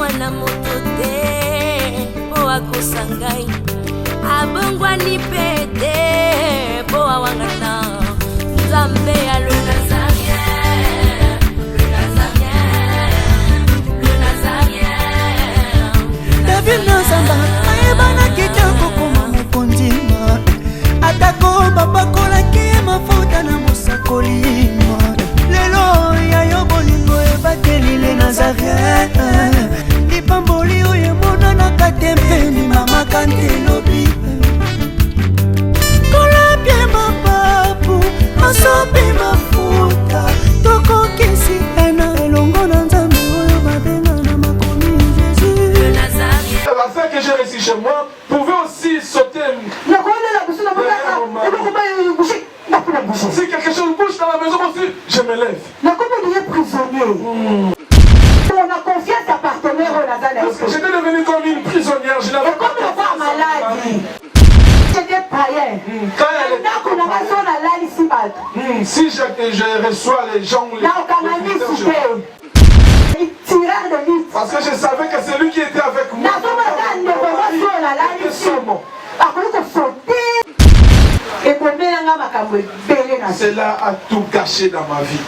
mwana moto te po akosa ngai abongwani pe te po awangata Nzambe ya le Nazarien, le Nazarien, le Nazarien. David Nazamba ayebana kitoko koma mokondima atako babakolaki mafuta na mosakolima lelo yayo bolingo ebateli le Nazarien lipamboli oyo emonanaka te mpeni mama kantelobi kolapie mapapu masopi mafuta tokokisi ena elongo na Nzambe oyo babenga na makomi Jésus. Le Nazarien. La fête que j'ai reçue chez moi pouvait aussi sauter. Si quelque chose bouge dans la maison aussi, je me lève. On a confiance à partenaire au Nazareth. Parce que j'étais devenu comme une prisonnière. Je n'avais pas comme le voir malade. J'étais païen. Si je reçois les gens, parce que je savais que c'est lui qui était avec moi. Cela a tout gâché dans ma vie.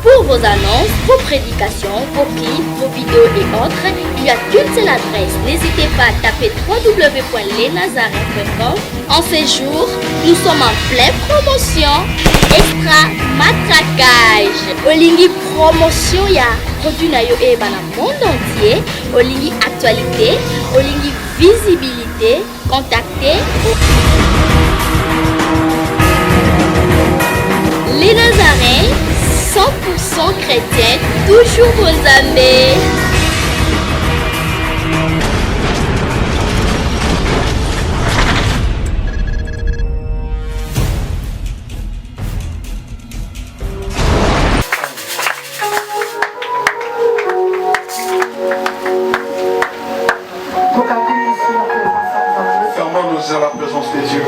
Pour vos annonces, vos prédications, vos clips, vos vidéos et autres, il y a qu'une seule adresse. N'hésitez pas à taper www.lesnazareth.com. En ces jours, nous sommes en pleine promotion. Extra matraquage. Olingi promotion ya produit na yo e bana monde entier. Olingi actualité, Olingi visibilité. Contactez les Nazareth. 100% chrétienne, toujours aux amis. Fermons-nous à la présence de Dieu.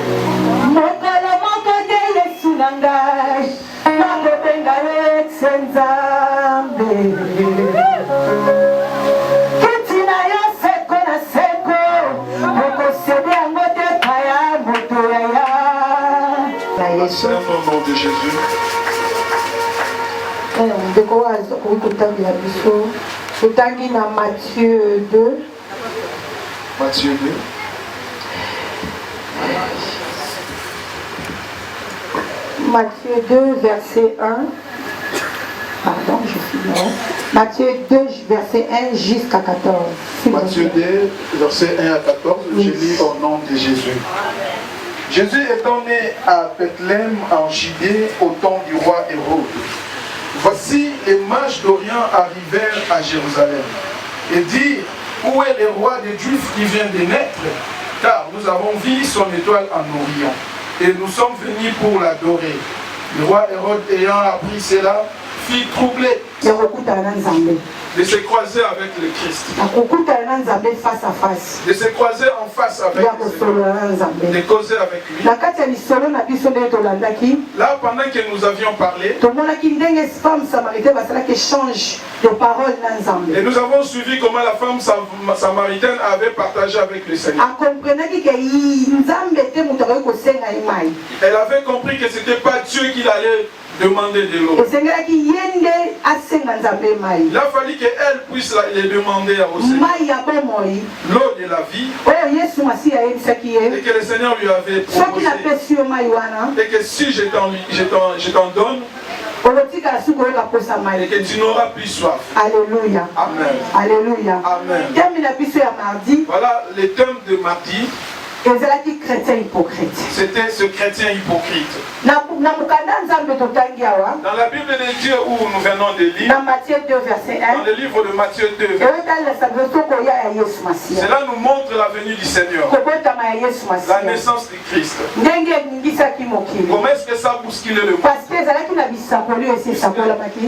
C'est au nom de Jésus. Matthieu 2. Matthieu 2. Matthieu 2, verset 1. Pardon, je suis là. Matthieu 2, verset 1 jusqu'à 14. Matthieu 2, verset 1 à 14. Oui. Je lis au nom de Jésus. Jésus étant né à Bethléem en Judée au temps du roi Hérode. Voici les mages d'Orient arrivèrent à Jérusalem et dirent: où est le roi des Juifs qui vient de naître? Car nous avons vu son étoile en Orient et nous sommes venus pour l'adorer. Le roi Hérode ayant appris cela fut troublé de se croiser avec le Christ, face à face, de se croiser en face avec le Seigneur, de causer avec lui. Là, pendant que nous avions parlé, et nous avons suivi comment la femme samaritaine avait partagé avec le Seigneur. Elle avait compris que ce n'était pas Dieu qui allait demander de l'eau. Il a fallu qu'elle puisse le demander au Seigneur. L'eau de la vie. Et que le Seigneur lui avait proposé. Et que si je t'en donne, et que tu n'auras plus soif. Alléluia. Amen. Alléluia. Amen. Voilà le thème de mardi. C'était ce chrétien hypocrite. Dans la Bible de Dieu où nous venons de lire, dans le livre de Matthieu 2, cela nous montre la venue du Seigneur, la naissance du Christ. Comment est-ce que ça bouscule le monde?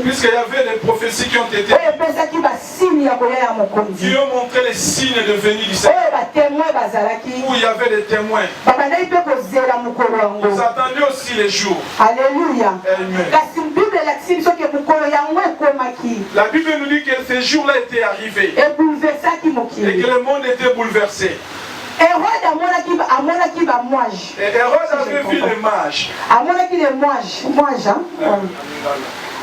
Puisqu'il y avait des prophéties qui ont été dites, qui ont montré les signes de venue du Seigneur, où il y avait avaient des témoins. babandaki mpe kozela mokolo yango. Ils attendaient aussi les jours. Alléluia. Amen. kasi bible elakisi biso ke mokolo yango ekomaki La Bible nous dit que ces jours-là étaient arrivés ebouleversaki et mokili. que le monde était bouleversé. Hérode amonaki bamwage. Et Hérode avait vu les mages. amonaki les mwage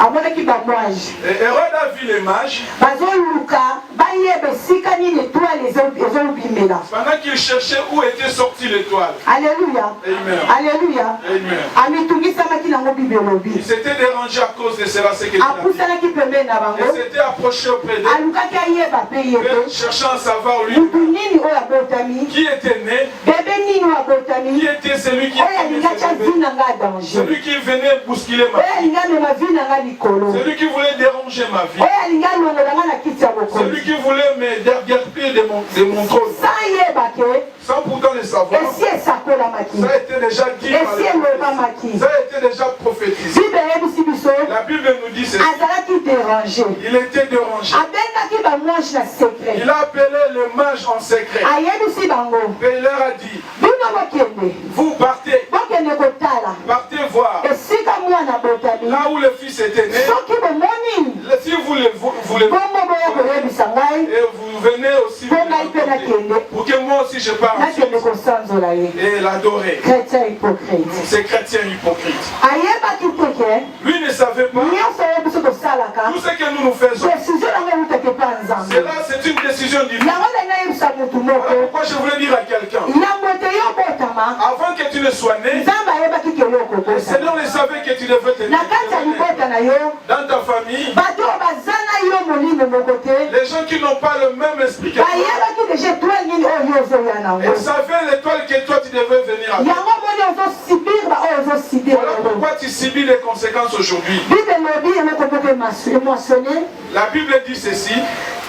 amonaki bamwage Et Hérode a vu les mages bazoluka bayeba esika nini étoile ezolubimela. pendant qu'il cherchait où était sortie l'étoile. Alléluia. Amen. Alléluia. Amen. amitungisamaki nango bible Il elobi s'était dérangé à cause de cela, ce qu'il a dit. apusanaki pembeni na Il bango s'était approché auprès d'eux, alukaki ayeba mpe ye te cherchant à savoir lui mutu nini oyo abotami qui était né, bebe nini oyo qui abotami était celui qui oyo alingi atya vi na nga danger celui qui venait bousculer ma oyo vie, alingi amema vi na nga likolo celui qui voulait déranger ma vie, oyo alingi alongola nga na kiti ya celui bokonzi qui voulait me déguerpir de mon trône, sans yeba ke sans pourtant le savoir. esi esakolamaki Ça a été déjà dit par esi le elobamaki. ça a été déjà prophétisé. bible eyebisi biso La Bible nous dit ceci. azalaki dérange Il était dérangé. abengaki bamwange na secret Il a appelé le mage en secret. ayebisi bango Et il leur a dit, bino bokende vous partez kotala Partez voir esika mwana botami là où le fils était né. soki bomoni Si vous le voulez, bongo boya koyebisa ngai et vous venez aussi mpo ngai mpe nakende pour que moi aussi je parte nakende kosanzola ye et l'adorer. chrétien hypocrite Ces chrétiens hypocrites. ayebaki te ke Lui ne savait pas nyonso oyo biso tosalaka tout ce que nous faisons. desizio nango eutaki mpa nzambe Cela, c'est une décision divine. yango ndenge ayebisa motu Voilà moko pourquoi je voulais dire à quelqu'un, yambo te yo botama avant que tu ne sois né, nzambe ayebaki ke yo le okobota Seigneur le savait que tu devais te na kati ya libota na yo dans ta famille. bato oyo baza na yo molimo moko te Les gens qui n'ont pas le même esprit que toi, bayebaki deja étoile nini oyo yo ozoya nango ils savaient l'étoile que toi tu devais venir avec. yango moni ozosibir baoyo ozosibir Voilà pourquoi tu subis les conséquences aujourd'hui. bible elobi eloko moko émotionné La Bible dit ceci,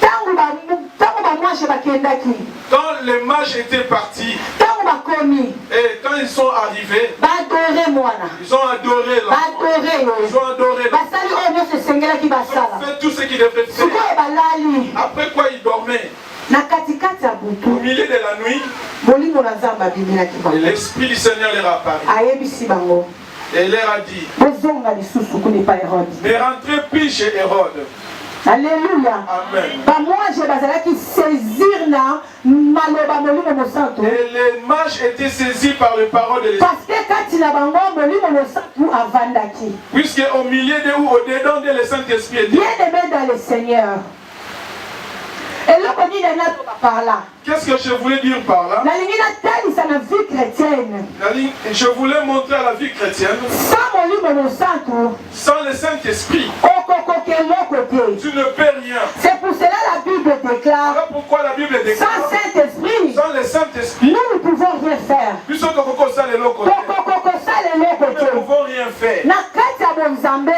ntango bamwashe bakendaki quand les mages étaient partis ntango bakomi et quand ils sont arrivés, badore mwana ils ont adoré l'enfant. badore Ils ont adoré l'enfant. basali oyo nyonso esengelaki Ils ont basala fait tout ce qu'ils devaient faire. sikoyo balali Après quoi ils dormaient. na katikati ya Au butu milieu de la nuit, molimo na nzambe abimelaki et bango l'Esprit du Seigneur leur apparut. ayebisi bango Et il leur a dit, bozonga lisusu kuni pa Hérode. ne rentrez plus chez Hérode. Alléluia. Amen. bamwanje bazalaki saisir na maloba molimo mosantu Et les mages étaient saisis par les paroles de l'Esprit. parce que kati na bango molimo mosantu avandaki. Puisque au milieu de ou au dedans de le Saint-Esprit était. Bien-aimé dans le Seigneur, eloko nini natoka par là Qu'est-ce que je voulais dire par là? nalingi natalisa na vie chrétienne Je voulais montrer à la vie chrétienne, sans molimo mosantu sans le Saint-Esprit, okokoka eloko te. tu ne peux rien. C'est pour cela la Bible déclare Voilà pourquoi la Bible déclare, sans Saint-Esprit sans le Saint-Esprit, nous ne pouvons rien faire. puisque nous Tokoko sala eloko ne te. pouvons rien faire. Na kati ya bonzambe,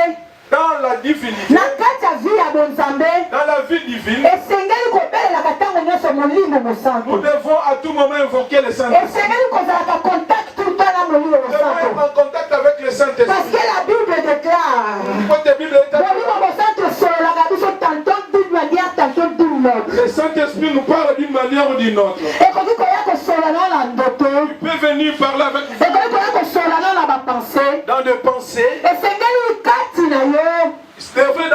Dans la divinité, na kati ya vie ya bonzambe, dans la vie divine, esengeli kobelelaka ntango nyonso molimo nous mosantu. devons à tout moment invoquer le Saint-Esprit. Esengeli kozalaka contact tout le temps na molimo Nous devons être mosantu. en contact avec le Parce Saint-Esprit. que la Bible déclare Quand la Bible est molimo mosantu esololaka biso tantôt d'une manière tantôt d'une autre. le Saint-Esprit nous parle d'une manière ou d'une autre. Ekoki koya kosola nao na ndoto, Il peut venir parler avec nous ekoki koya kosola nao na bapense, dans des pensées. esengeli kati na yo C'est vrai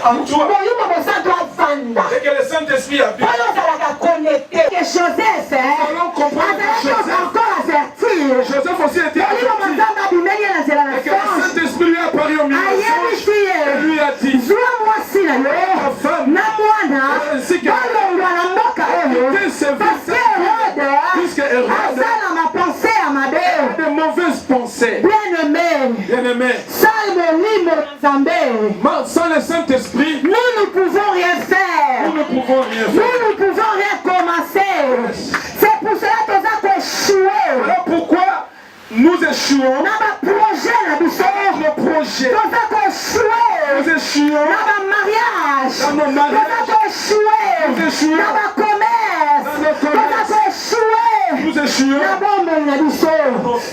en toi. molimo mosantu avanda. Et que le Saint-Esprit habite. oyo ozalaka connecté que Joseph allons comprendre que azalaki Joseph- encore avertir Joseph aussi était molimo averti. mosantu abimeli ye na nzela na Et que le songe Saint-Esprit lui a parlé au milieu de ayebisi songe. ye Et lui a dit, zwa mwasi na yo femme, na mwana ainsi que- balongwa na mboka oyo que ce parce que Hérode puisque Hérode aza na mapense ya mabe. a de mauvaises pensées. Bien-aimé, Bien-aimé, sans molimo na nzambe sans le Saint-Esprit, nous ne pouvons rien faire. nous ne pouvons rien Nous faire. ne pouvons rien commencer. C'est pour cela que nous avons échoué. Voilà pourquoi nous échouons Dans ma projet, la biso. nos projets. Nous avons échoué. Nous échouons Dans ma mariage. dans nos Nous mariages. avons échoué. Nous échouons Dans ma commerce. dans nos Nous commerces. avons échoué. Nous échouons. Na bombe na biso.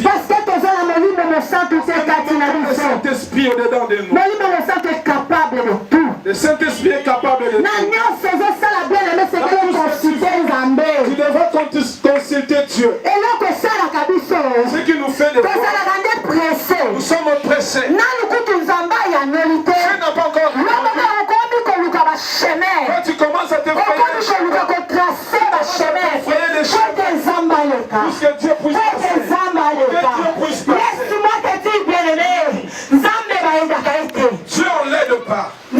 Parce que toza na molimo mosantu te kati na Le biso. Saint-Esprit au-dedans de nous. Molimo mosantu est capable de tout. Le Saint-Esprit est capable de Na tout. nyonso ezosala bien aimé c'est que consulter Tu Nzambe. devras consulter Dieu. eloko Puisque Dieu puisse passer. Laisse-moi te dire, bien-aimé, Dieu on l'aide pas. On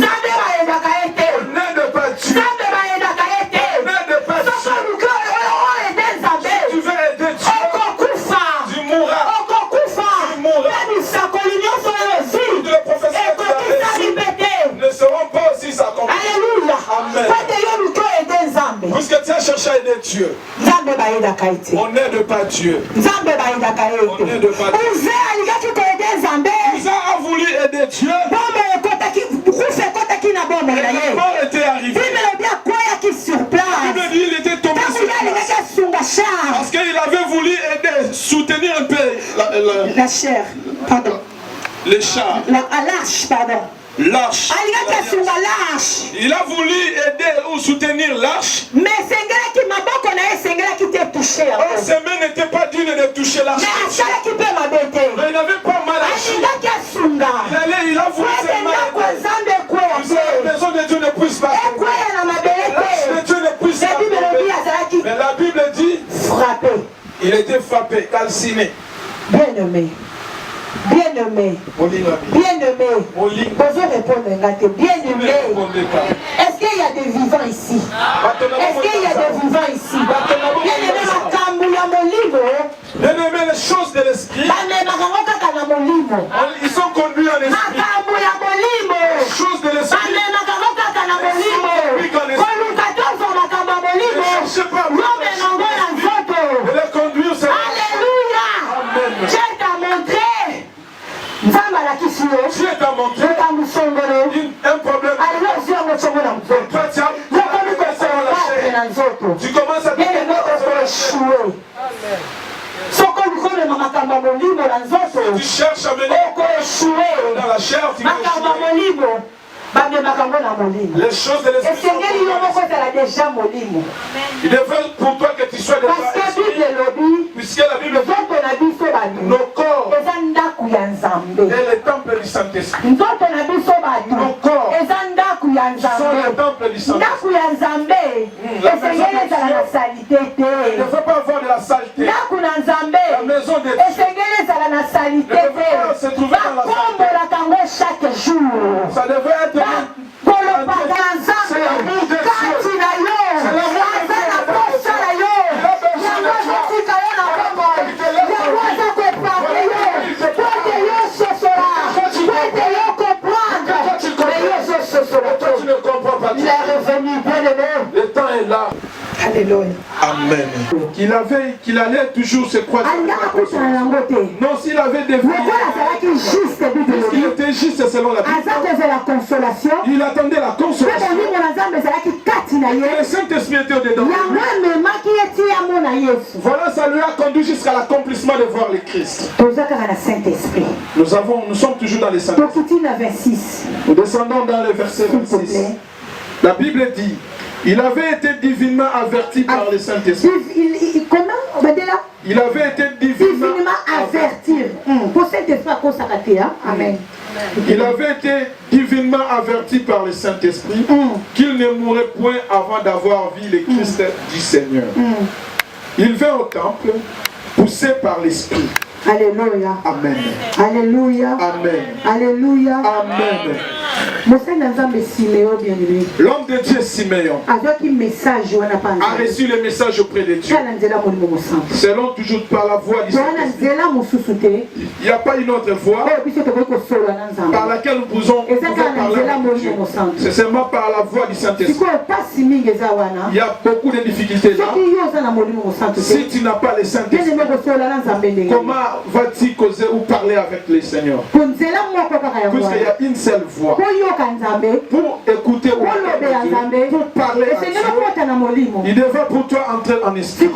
n'aide pas Dieu. On n'aide pas Dieu. Si tu veux aider Dieu, tu mourras. Tu mourras. Toutes les prophéties que tu as reçues ne seront pas aussi accomplies. Amen. Puisque tu as cherché à aider Dieu, on n'aide pas Dieu. On n'aide pas Dieu. Uza a voulu aider Dieu. La mort était arrivée. La Bible dit qu'il était tombé sur place. Parce qu'il avait voulu aider, soutenir un peu la chair, pardon. Les chars. L'arche, pardon. L'arche. Il a voulu aider ou soutenir l'arche. Mais touché. Ses mains n'étaient pas dignes de toucher l'arche. Mais il n'avait pas mal agi. Il a voulu ses mains. La maison de Dieu ne puisse pas tomber. L'arche de Dieu ne puisse pas tomber. Mais la Bible dit frappé. Il était frappé, calciné. Bien-aimé. Bien-aimé. Bien-aimé. Posez répondre, bien-aimé. Est-ce qu'il y a des vivants ici? Est-ce qu'il y a des vivants ici? Bien-aimé, bien-aimé, les choses de l'esprit. Ils sont conduits en esprit. Les choses de l'esprit. Ne cherchez pas. Ne les conduire au Seigneur. Alléluia. Dieu t'a montré. Dieu t'a montré un problème. Tu commences à échouer. Tu cherches à mener dans la chair, tu vas échouer. Les choses de l'esprit. Il est vrai pour toi que tu sois déjà esprit. Puisque la Bible dit nos corps est le temple du Saint-Esprit. Nos corps sont le temple du Saint-Esprit. Il ne faut pas avoir de la saleté. La maison de Dieu ne peut pas se trouver dans la saleté. Ça devrait être c'est l'amour de Dieu. Tu ne comprends pas. Il est revenu, bien-aimé. Le temps est là. Alléluia. Amen. Qu'il allait toujours se croiser. Non, s'il avait des vies. Il était juste selon la Bible. Il attendait la consolation. Et le Saint-Esprit était au-dedans. Voilà, ça lui a conduit jusqu'à l'accomplissement de voir le Christ. Nous sommes toujours dans les Saint-Esprit. Nous descendons dans le verset 26. La Bible dit, il avait été divinement averti par le Saint-Esprit. Il avait été divinement averti. Amen. Il avait été divinement averti par le Saint-Esprit qu'il ne mourrait point avant d'avoir vu le Christ du Seigneur. Il vint au temple, poussé par l'Esprit. Alléluia. Amen. Alléluia. Amen. Alléluia. Amen. L'homme de Dieu Siméon a reçu le message auprès de Dieu. Selon toujours par la voix du Saint-Esprit. Il n'y a pas une autre voix par laquelle nous pouvons parler avec Dieu. C'est seulement par la voix du Saint-Esprit. Il y a beaucoup de difficultés là. Si tu n'as pas le Saint-Esprit, comment vas-tu causer ou parler avec le Seigneur? Puisqu'il y a une seule voix. Pour écouter ou pour parler à Dieu, il devrait pour toi entrer en esprit.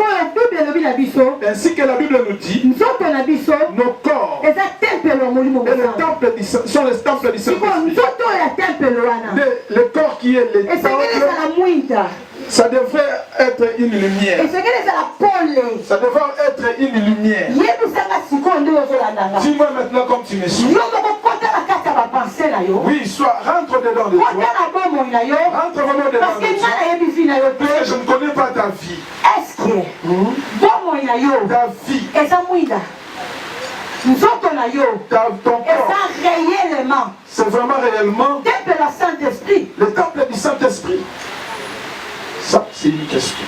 Ainsi que la Bible nous dit, nos corps sont le temple du Saint-Esprit. Le corps qui est le temple, ça devrait être une lumière. Ça devrait être une lumière. Dis-moi maintenant comme tu me suis. Oui, rentre dedans de toi. Rentre vraiment dedans de toi. Parce que je ne connais pas ta vie. Est-ce que ta vie, ton corps, c'est vraiment réellement le temple du Saint-Esprit? Ça, c'est une question.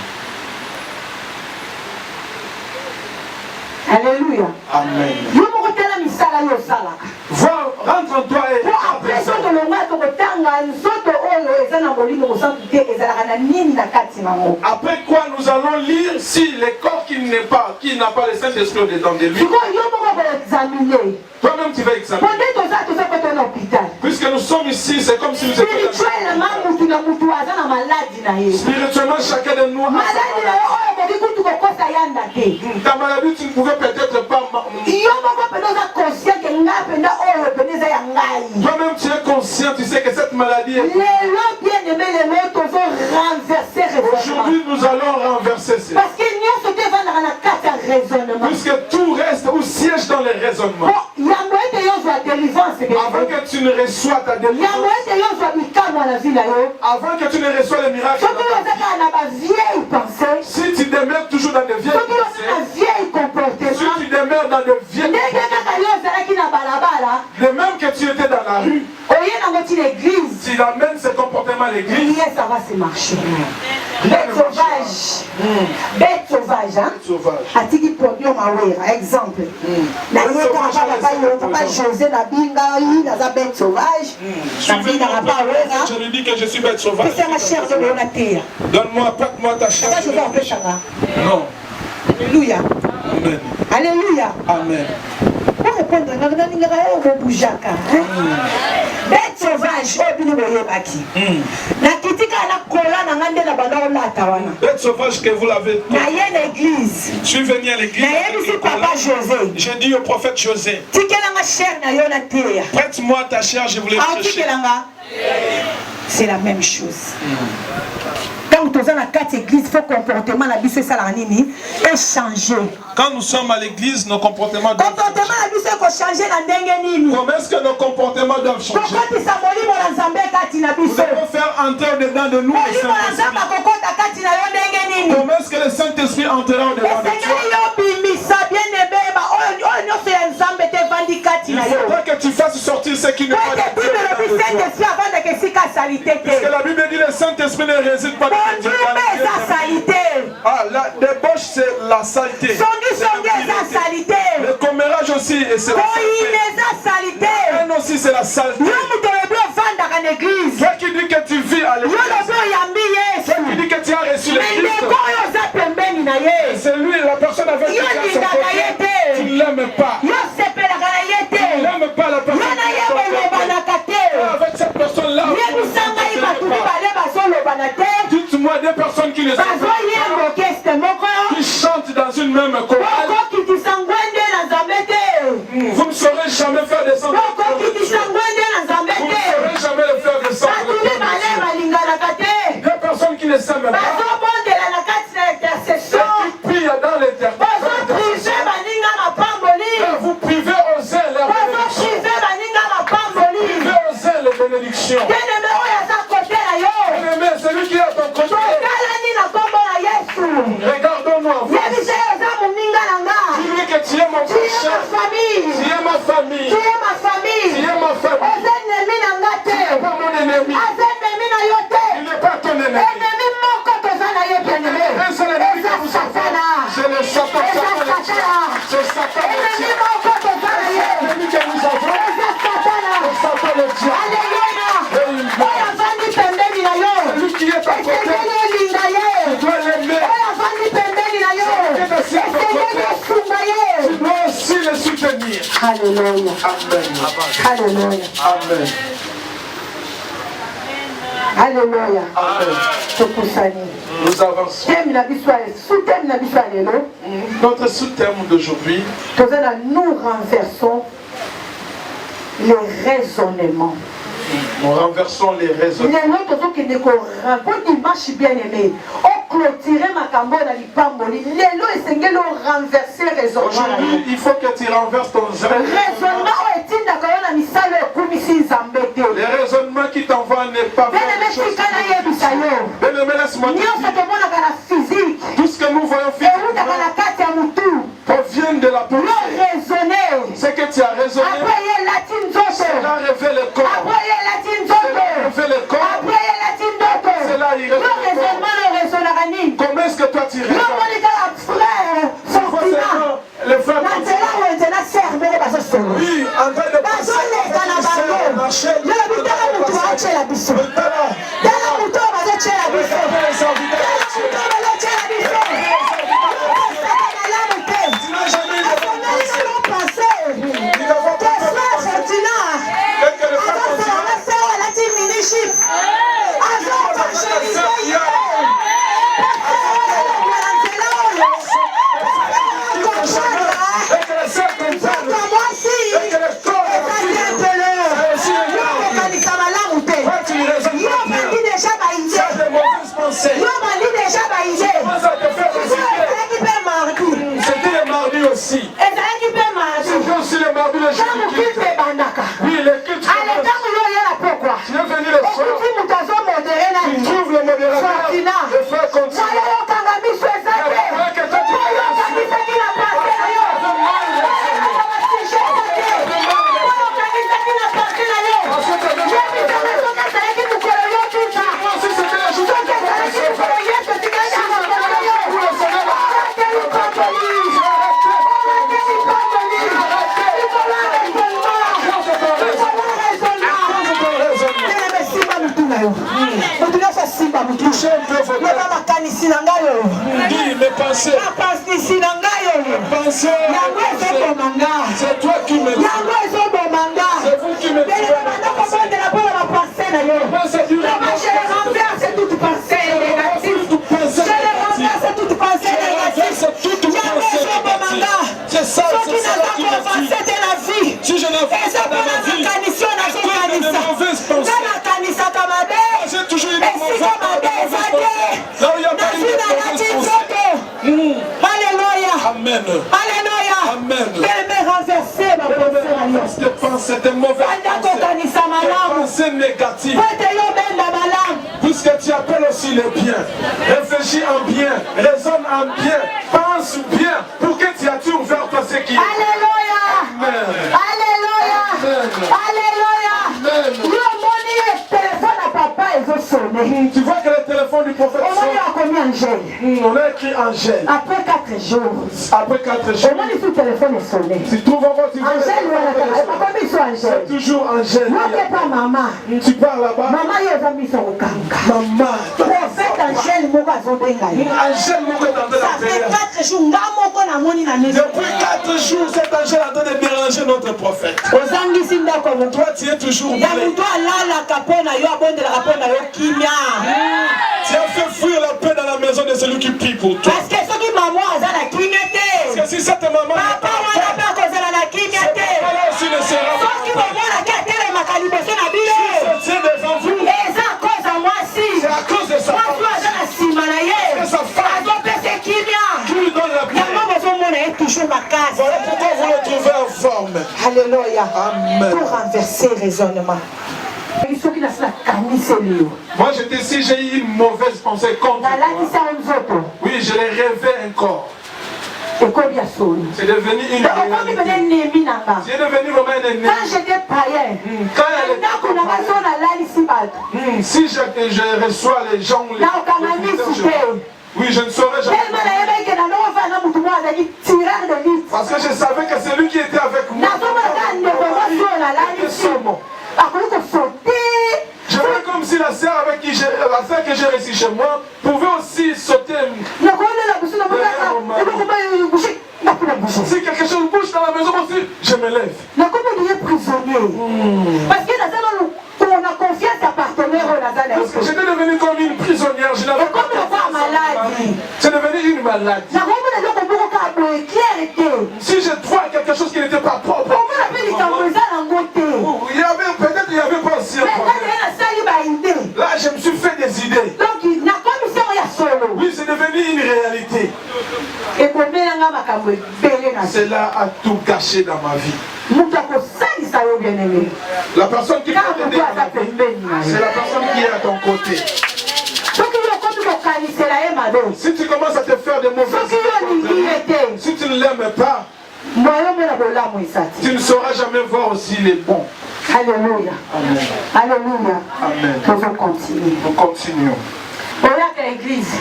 Alléluia. Amen. Rentre en toi et après quoi nous allons lire si le corps qui n'a pas le Saint-Esprit dedans de lui. Toi-même tu vas examiner. Puisque nous sommes ici, c'est comme si nous étions spirituellement chacun de nous. Ta maladie, tu ne pouvais peut-être pas. Toi-même tu es conscient, tu sais que cette maladie est. Aujourd'hui nous allons renverser cela. Puisque tout reste ou siège dans les raisonnements. Avant que tu ne reçois ta délivrance, avant que tu ne reçois le miracle, si tu demeures toujours dans de vieilles pensées, si tu demeures dans de vieilles pensées, de même que tu étais dans la rue, si tu amènes ce comportement à l'église, ça va se marcher. Bête sauvage. Bête sauvage, hein? A-t-il produit ma exemple? Papa José Nabinga, il a bête sauvage. Je lui dis que je suis bête sauvage. Donne-moi, prête-moi ta chair. Non. Alléluia. Amen. Alléluia. Amen. Pour répondre, bête sauvage, bête sauvage que vous l'avez. Je suis venu à l'église. J'ai dit au prophète José, prête-moi ta chair, je voulais prêcher. C'est la même chose. Donc, dans la carte église, il faut comportement la bise salanini et changer. Quand nous sommes à l'église, nos comportements doivent changer. Comment est-ce que nos comportements doivent changer? Nous devons faire entrer dedans de nous le Saint-Esprit. Comment est-ce que le Saint-Esprit entrera dedans de toi? Il faudra que tu fasses sortir ce qui ne va pas de toi. Parce que la Bible dit que le Saint-Esprit ne réside pas dans ah, la débauche c'est la saleté. Le commérage aussi et c'est la saleté. La haine aussi c'est la saleté. Toi qui dis que tu vis à l'église, toi qui dis que tu as reçu le Christ, c'est lui la personne avec qui tu as son côté. Tu ne l'aimes pas. Tu ne l'aimes pas la personne avec cette personne-là. Dites-moi des personnes qui ne sont pas, qui chantent dans une même chorale. Vous ne saurez jamais faire descendre. Vous ne saurez jamais le faire descendre. Des personnes qui ne s'aiment pas. Qui prient dans l'éternel. Vous privez aux ailes la bénédiction. Vous privez aux ailes les bénédictions. Bien-aimé, celui qui est à ton côté. Regardons-nous en face. Dis-lui que tu es mon prochain. Tu es ma famille. Tu es ma famille. Tu es ma famille. Tu n'es pas mon ennemi. Il n'est pas ton ennemi. Un seul ennemi que vous avez. C'est le Satan. C'est Satan le diable. L'ennemi que nous avons. C'est Satan le diable. Celui qui est à côté. Tu dois l'aimer. Tu dois aussi le soutenir. Alléluia. Amen. Alléluia. Amen. Alléluia. Amen. Nous avançons. Notre sous-thème d'aujourd'hui, nous renversons les raisonnements. nous renversons les raisonnements. Aujourd'hui, il faut que tu renverses ton raisonnement. Les raisonnements qui t'envoient n'est pas faire des choses. Bien-aimé, laisse-moi te dire. Tout ce que nous voyons physiquement provient de la pensée. Ce que tu as raisonné, cela révèle le corps. Cela révèle le corps. Cela y révèle le corps. Comment est-ce que toi tu raisonnes? Le frère, oui, en train de passer, c'était le mardi aussi. C'était aussi le mardi le jour du culte. Oui, le culte. Tu es venu le soir. Tu trouves le modérateur. Le frère continue. Dis mes pensées. C'est toi qui me dis. C'est vous qui me dites. C'est ça qui me dit. Si je n'ai pas ça dans ma vie, de mauvaises pensées. J'ai toujours eu de mauvaises pensées. Là où il y a pas eu de mauvaises pensées. Alléluia. Amen. Alléluia. Amen. Renverser ma pensée. Des mauvaises pensées négatives. Puisque tu appelles aussi le bien. Réfléchis en bien. Raisonne en bien. Pense bien. Pour que tu attires vers toi ce qui est. Alléluia. Amen. Alléluia. Alléluia. Amen. Tu vois que le téléphone du prophète sonne. On a écrit Angèle. Après 4 jours. Après 4 jours. Tu trouves encore c'est toujours Angèle. Tu pars là-bas. Maman. Prophète Angèle Angèle ça fait 4 jours. Depuis 4 jours, cette Angèle est en train de déranger notre prophète. Toi, tu es toujours blé. Tu as fait fuir la paix dans la maison de celui qui prie pour toi. Parce que si cette maman n'est pas aussi ne sera pas. C'est devant vous. C'est à cause de sa femme. C'est sa femme qui lui donne la paix. Voilà pourquoi vous le trouvez en forme. Alléluia. Amen. Pour renverser le raisonnement. Moi j'étais ici, j'ai eu une mauvaise pensée contre toi. Oui, je l'ai rêvé encore. C'est devenu une réalité. C'est devenu vraiment un ennemi. Quand j'étais païen, si je reçois les gens, oui, je ne saurais jamais. Parce que je savais que c'est lui qui était avec moi. Je fais comme si la sœur que j'ai reçue chez moi pouvait aussi sauter. Si quelque chose bouge dans la maison aussi, je me lève. Parce que j'étais devenu comme une prisonnière. Je n'avais pas maladie. C'est devenu une maladie. Si je vois quelque chose qui n'était pas propre, peut-être il n'y avait pas aussi un problème. Là, je me suis fait des idées. Oui, c'est devenu une réalité. Cela a tout gâché dans ma vie. bien-aimé. La personne qui Quand peut t'aider, vous c'est la personne qui est à ton côté. Si tu commences à te faire des mauvaises, si tu ne l'aimes pas, tu ne sauras jamais voir aussi les bons. Alléluia. Amen. Alléluia. Amen. Nous continuons. Nous continuons. Regarde l'église.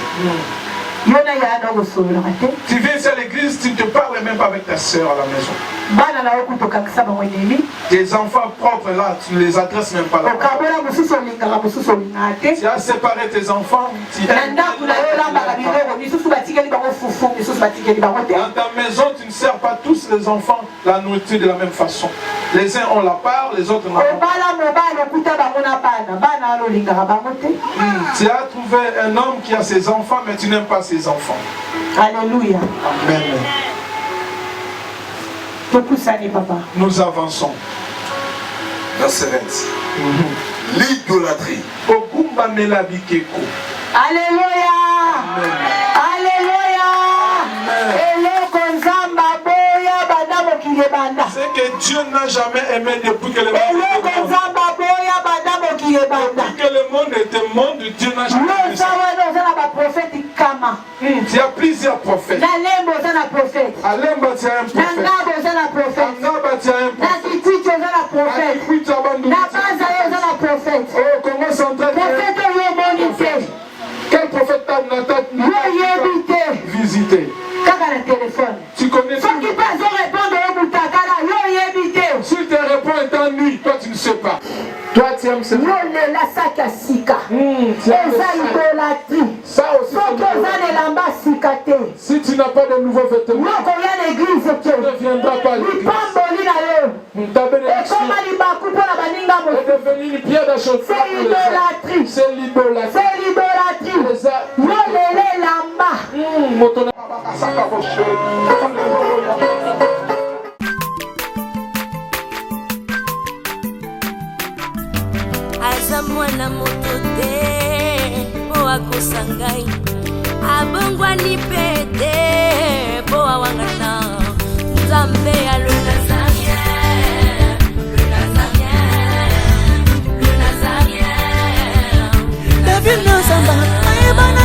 Tu viens ici à l'église, tu ne te parles même pas avec ta soeur à la maison. Tes enfants propres là, tu ne les adresses même pas là. Tu as séparé tes enfants. Dans ta maison, tu ne sers pas tous les enfants la nourriture de la même façon. Les uns ont la part, les autres n'ont pas. Tu as trouvé un homme qui a ses enfants, mais tu n'aimes pas ses enfants. Alléluia. Amen. Papa. Nous avançons. Verset 20. L'idolâtrie. Alléluia. Amen. Alléluia. C'est que Dieu n'a jamais aimé depuis que le monde était monde, Dieu n'a jamais aimé ça. Il y a plusieurs prophètes. Alemba, tu as un prophète. Anaba, tu as un prophète. Oh, comment s'entendre? Quel prophète t'a visité? Tu connais ça? Si tu réponds étant nuit, toi tu ne sais pas. Toi tu aimes ce ça aussi. Si tu n'as pas de nouveaux vêtements, tu ne viendras pas à l'église. Ta bénédiction est devenue une pierre d'achoppement. C'est l'idolâtrie. aza mwana moto te po akosa ngai abongwani mpe te po awangana nzambe ya le David Nzamba ayebana